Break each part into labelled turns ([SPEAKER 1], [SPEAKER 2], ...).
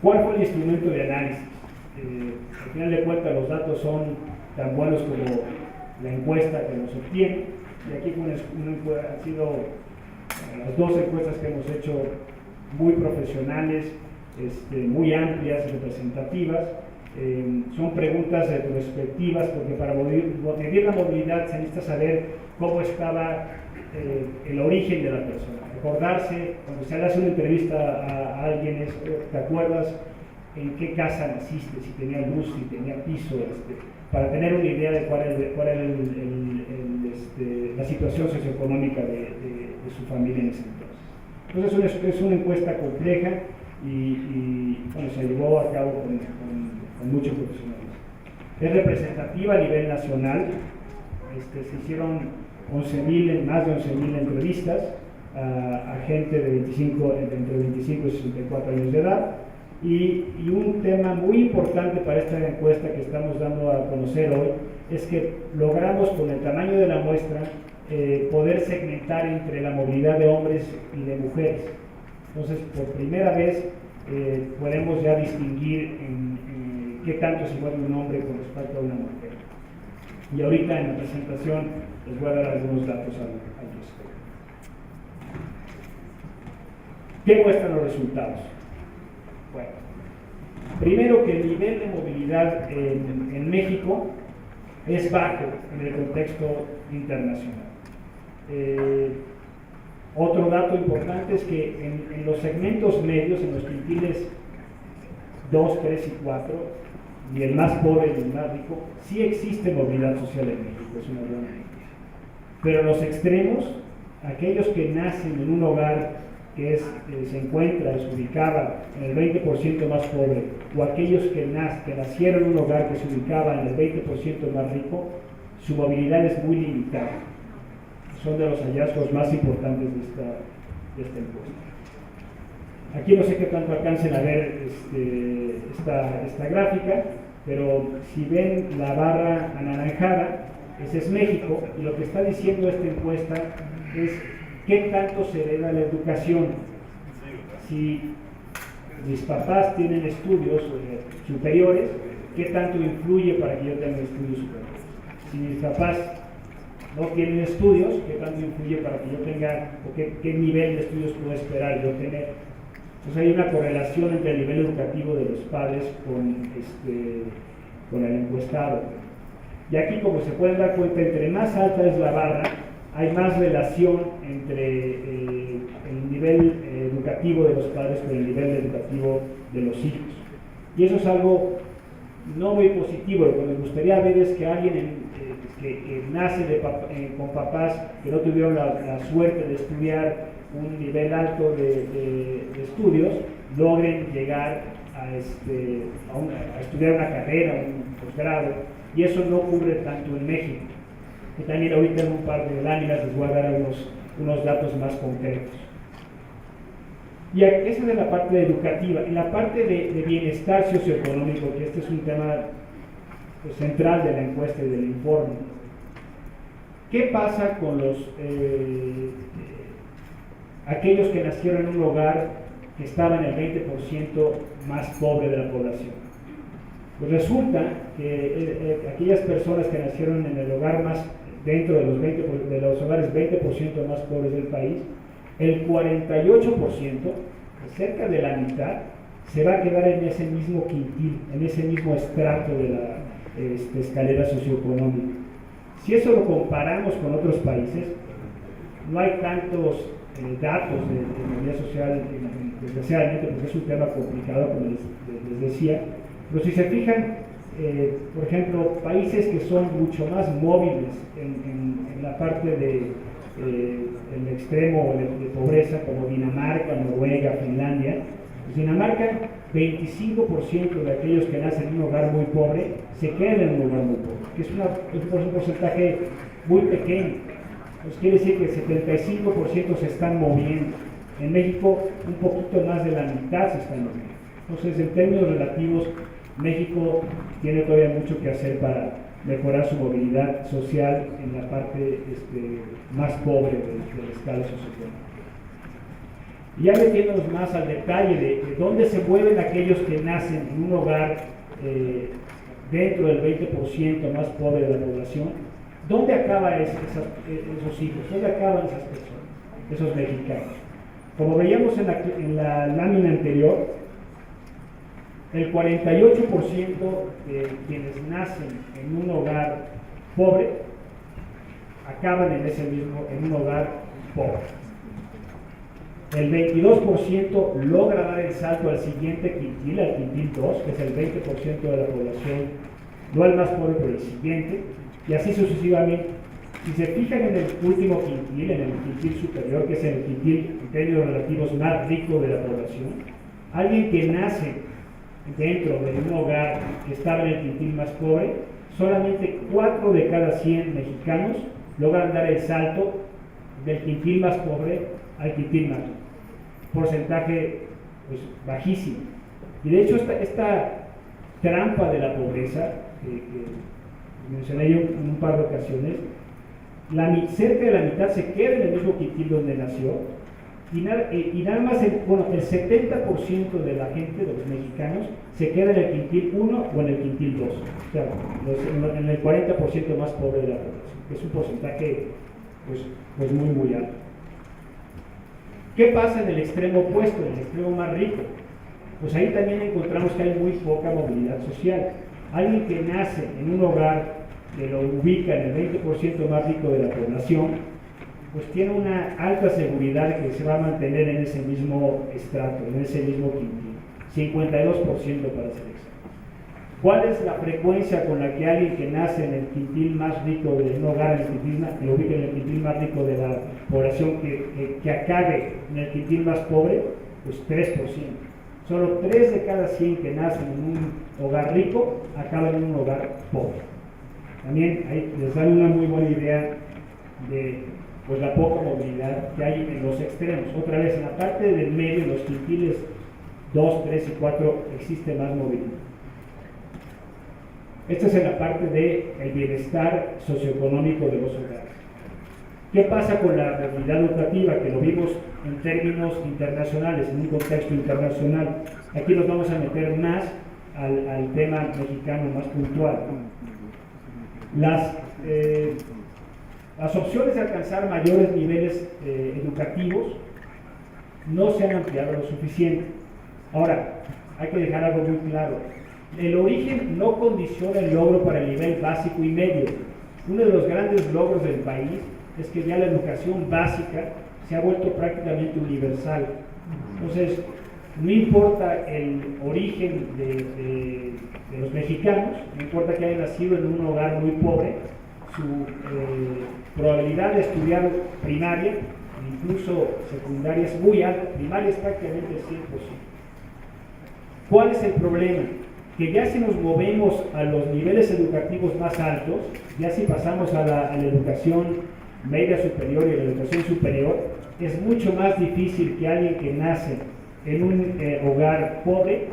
[SPEAKER 1] ¿Cuál fue el instrumento de análisis? Al final de cuentas los datos son tan buenos como la encuesta que nos obtiene, y aquí han sido las dos encuestas que hemos hecho muy profesionales, muy amplias, representativas. Son preguntas retrospectivas, porque para medir la movilidad se necesita saber cómo estaba el origen de la persona. Recordarse, cuando se le hace una entrevista a alguien, ¿te acuerdas en qué casa naciste? Si tenía luz, si tenía piso, para tener una idea de cuál era la situación socioeconómica de su familia en ese entonces. Entonces es una encuesta compleja y bueno, se llevó a cabo con mucho profesionalismo. Es representativa a nivel nacional. Se hicieron más de 11,000 entrevistas a gente de entre 25 y 64 años de edad, y un tema muy importante para esta encuesta que estamos dando a conocer hoy es que logramos, con el tamaño de la muestra, poder segmentar entre la movilidad de hombres y de mujeres. Entonces, por primera vez podemos ya distinguir en qué tanto se mueve un hombre con respecto a una mujer. Y ahorita en la presentación les voy a dar algunos datos al respecto. ¿Qué muestran los resultados? Bueno, primero que el nivel de movilidad en México es bajo en el contexto internacional. Otro dato importante es que en los segmentos medios, en los quintiles 2, 3 y 4, y el más pobre y el más rico, sí existe movilidad social en México, es una buena noticia. Pero en los extremos, aquellos que nacen en un hogar que se ubicaba en el 20% más pobre, o aquellos que nacieron en un hogar que se ubicaba en el 20% más rico, su movilidad es muy limitada. Son de los hallazgos más importantes de esta encuesta. Aquí no sé qué tanto alcancen a ver esta gráfica, pero si ven la barra anaranjada, ese es México, y lo que está diciendo esta encuesta es qué tanto se hereda la educación. Si mis papás tienen estudios superiores, ¿qué tanto influye para que yo tenga estudios superiores? Si mis papás no tienen estudios, ¿qué tanto influye para que yo tenga, o qué nivel de estudios puedo esperar yo tener? Entonces hay una correlación entre el nivel educativo de los padres con el encuestado. Y aquí, como se pueden dar cuenta, entre más alta es la barra, hay más relación entre el nivel educativo de los padres con el nivel educativo de los hijos. Y eso es algo no muy positivo. Lo que me gustaría ver es que alguien que nace con papás que no tuvieron la suerte de estudiar un nivel alto de estudios, logren llegar a estudiar una carrera, un posgrado, y eso no ocurre tanto en México. Y también ahorita en un par de láminas les voy a dar unos datos más concretos. Y esa es la parte educativa. En la parte de bienestar socioeconómico, que este es un tema central de la encuesta y del informe, ¿qué pasa con aquellos que nacieron en un hogar que estaba en el 20% más pobre de la población? Pues resulta que aquellas personas que nacieron en el hogar dentro de los hogares 20% más pobres del país, el 48%, cerca de la mitad, se va a quedar en ese mismo quintil, en ese mismo estrato de la escalera socioeconómica. Si eso lo comparamos con otros países, no hay tantos datos de movilidad social, desgraciadamente, porque es un tema complicado, como les decía. Pero si se fijan, por ejemplo, países que son mucho más móviles en la parte del extremo de pobreza, como Dinamarca, Noruega, Finlandia, pues Dinamarca, 25% de aquellos que nacen en un hogar muy pobre se quedan en un hogar muy pobre, que es un porcentaje muy pequeño. Pues quiere decir que el 75% se están moviendo. En México, un poquito más de la mitad se están moviendo. Entonces, en términos relativos, México tiene todavía mucho que hacer para mejorar su movilidad social en la parte más pobre de la escala socioeconómica. Y ya metiéndonos más al detalle de dónde se mueven aquellos que nacen en un hogar dentro del 20% más pobre de la población, ¿dónde acaban esos hijos? ¿Dónde acaban esas personas, esos mexicanos? Como veíamos en la lámina anterior, el 48% de quienes nacen en un hogar pobre acaban en un hogar pobre. El 22% logra dar el salto al siguiente quintil, al quintil 2, que es el 20% de la población, no el más pobre, pero el siguiente, y así sucesivamente. Si se fijan en el último quintil, en el quintil superior, que es el quintil en términos relativos más rico de la población, alguien que nace dentro de un hogar que estaba en el quintil más pobre, solamente 4 de cada 100 mexicanos logran dar el salto del quintil más pobre al quintil más rico. Porcentaje pues, bajísimo. Y de hecho esta trampa de la pobreza, que mencioné yo en un par de ocasiones, cerca de la mitad se queda en el mismo quintil donde nació, y nada más el 70% de la gente, de los mexicanos, se queda en el quintil 1 o en el quintil 2, o sea, en el 40% más pobre de la población, que es un porcentaje pues muy alto. ¿Qué pasa en el extremo opuesto, en el extremo más rico? Pues ahí también encontramos que hay muy poca movilidad social. Alguien que nace en un hogar que lo ubica en el 20% más rico de la población, pues tiene una alta seguridad de que se va a mantener en ese mismo estrato, en ese mismo quintil, 52% para ser exacto. ¿Cuál es la frecuencia con la que alguien que nace en el quintil más rico de un hogar, que lo ubica en el quintil más rico de la población, que acabe en el quintil más pobre? Pues 3%. Solo 3 de cada 100 que nacen en un hogar rico acaban en un hogar pobre. También ahí les dan una muy buena idea de pues, la poca movilidad que hay en los extremos. Otra vez, en la parte del medio, en los quintiles 2, 3 y 4, existe más movilidad. Esta es en la parte del bienestar socioeconómico de los hogares. ¿Qué pasa con la movilidad educativa? Que lo vimos en términos internacionales, en un contexto internacional. Aquí nos vamos a meter más al tema mexicano más puntual. Las opciones de alcanzar mayores niveles educativos no se han ampliado lo suficiente. Ahora, hay que dejar algo muy claro. El origen no condiciona el logro para el nivel básico y medio. Uno de los grandes logros del país es que ya la educación básica se ha vuelto prácticamente universal. Entonces, no importa el origen de los mexicanos, no importa que hayan nacido en un hogar muy pobre, su probabilidad de estudiar primaria, incluso secundaria, es muy alta. Primaria es prácticamente el 100%. ¿Cuál es el problema? Que ya si nos movemos a los niveles educativos más altos, ya si pasamos a la educación media superior y a la educación superior, es mucho más difícil que alguien que nace en un hogar pobre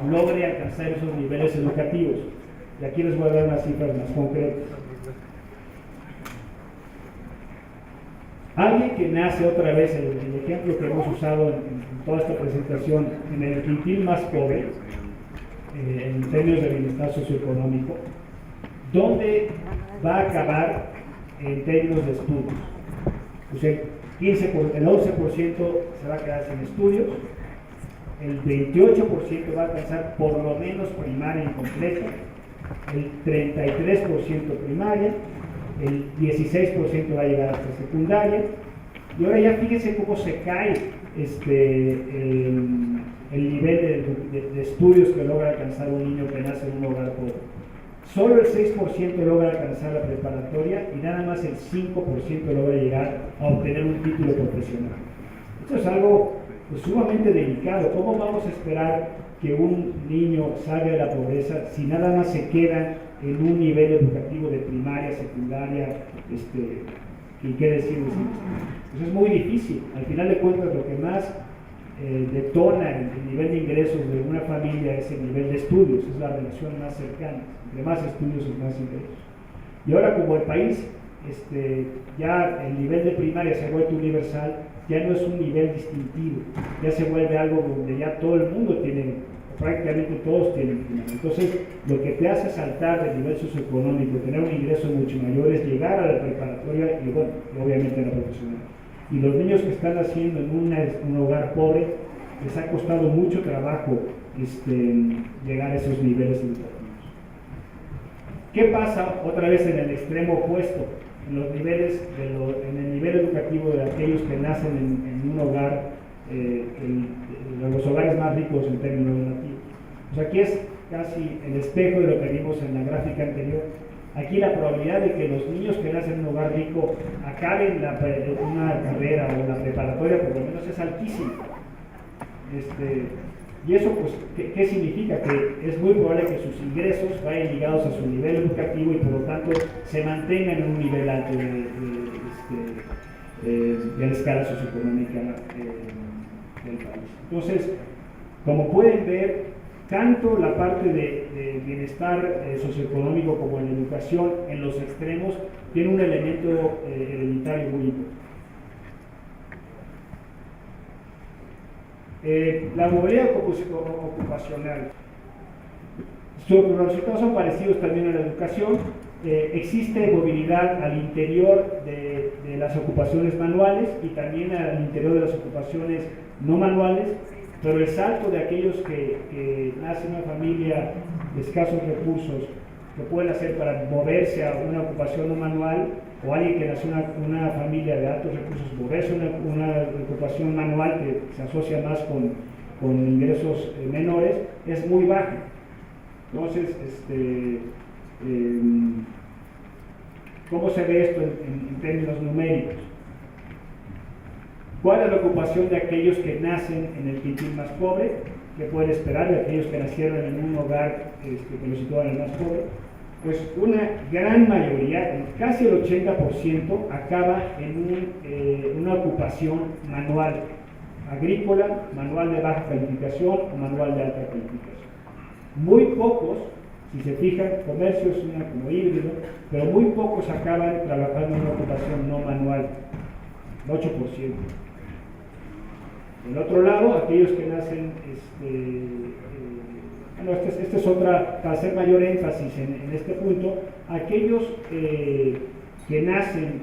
[SPEAKER 1] logre alcanzar esos niveles educativos. Y aquí les voy a dar unas cifras más concretas. Alguien que nace, otra vez, el ejemplo que hemos usado en toda esta presentación, en el quintil más pobre, en términos de bienestar socioeconómico, ¿dónde va a acabar en términos de estudios? Pues el 11% se va a quedar sin estudios, el 28% va a alcanzar por lo menos primaria incompleta, el 33% primaria, el 16% va a llegar hasta secundaria, y ahora ya fíjense cómo se cae el nivel de estudios que logra alcanzar un niño que nace en un hogar pobre. Solo el 6% logra alcanzar la preparatoria y nada más el 5% logra llegar a obtener un título profesional. Esto es algo pues, sumamente delicado. ¿Cómo vamos a esperar que un niño salga de la pobreza si nada más se queda en un nivel educativo de primaria, secundaria, y qué decir? Pues es muy difícil. Al final de cuentas, lo que más detona el nivel de ingresos de una familia es el nivel de estudios, es la relación más cercana. Entre más estudios, más ingresos. Y ahora, como el país ya el nivel de primaria se ha vuelto universal, ya no es un nivel distintivo, ya se vuelve algo donde ya todo el mundo tiene, prácticamente todos tienen primaria. Entonces, lo que te hace saltar del nivel socioeconómico, tener un ingreso mucho mayor, es llegar a la preparatoria y, bueno, obviamente a la profesional. Y los niños que están haciendo en un hogar pobre, les ha costado mucho trabajo llegar a esos niveles educativos. ¿Qué pasa otra vez en el extremo opuesto? En el nivel educativo de aquellos que nacen en un hogar, en los hogares más ricos en términos educativos. Pues aquí es casi el espejo de lo que vimos en la gráfica anterior. Aquí la probabilidad de que los niños que nacen en un hogar rico acaben una carrera o la preparatoria por lo menos es altísima. Y eso, pues, ¿qué significa? Que es muy probable que sus ingresos vayan ligados a su nivel educativo y por lo tanto se mantengan en un nivel alto de la escala socioeconómica del país. Entonces, como pueden ver, tanto la parte de bienestar socioeconómico como en la educación, en los extremos, tiene un elemento hereditario muy importante. La movilidad ocupacional. Los resultados son parecidos también en la educación. Existe movilidad al interior de las ocupaciones manuales y también al interior de las ocupaciones no manuales, pero el salto de aquellos que nacen en una familia de escasos recursos, que pueden hacer para moverse a una ocupación no manual, o alguien que nació en una familia de altos recursos, moverse a una ocupación manual que se asocia más con ingresos menores, es muy bajo. Entonces, ¿cómo se ve esto en términos numéricos? ¿Cuál es la ocupación de aquellos que nacen en el quintil más pobre? ¿Qué pueden esperar de aquellos que nacieron en un hogar que los sitúan en el más pobre? Pues una gran mayoría, casi el 80%, acaba en una ocupación manual, agrícola, manual de baja calificación o manual de alta calificación. Muy pocos, si se fijan, comercio es como híbrido, pero muy pocos acaban trabajando en una ocupación no manual, el 8%. Del otro lado, aquellos que nacen, esta es otra, para hacer mayor énfasis en este punto, aquellos que nacen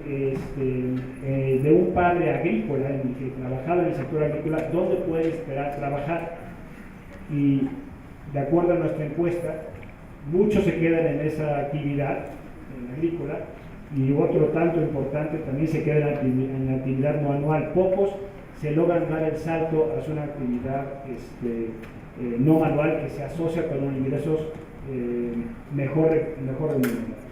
[SPEAKER 1] de un padre agrícola, que trabajaba en el sector agrícola, ¿dónde pueden esperar trabajar? Y de acuerdo a nuestra encuesta, muchos se quedan en esa actividad, en la agrícola, y otro tanto importante también se queda en la actividad no anual. Pocos se logran dar el salto hacia una actividad no manual que se asocia con unos ingresos mejor remunerados.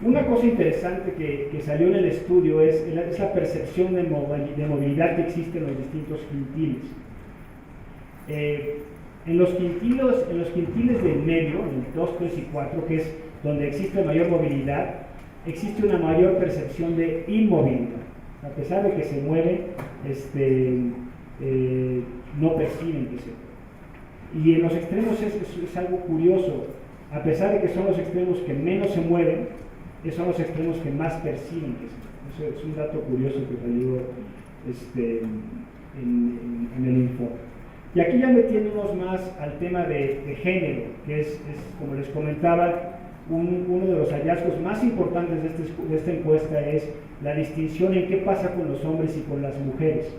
[SPEAKER 1] Una cosa interesante que salió en el estudio es la percepción de movilidad que existe en los distintos quintiles. En los quintiles del medio, en el 2, 3 y 4, que es donde existe mayor movilidad, existe una mayor percepción de inmovilidad. A pesar de que se mueven, no perciben que se mueven. Y en los extremos es algo curioso. A pesar de que son los extremos que menos se mueven, son los extremos que más perciben que se mueven. Eso es un dato curioso que salió en el informe. Y aquí ya metiéndonos más al tema de género, que es, como les comentaba, uno de los hallazgos más importantes de esta encuesta es la distinción en qué pasa con los hombres y con las mujeres.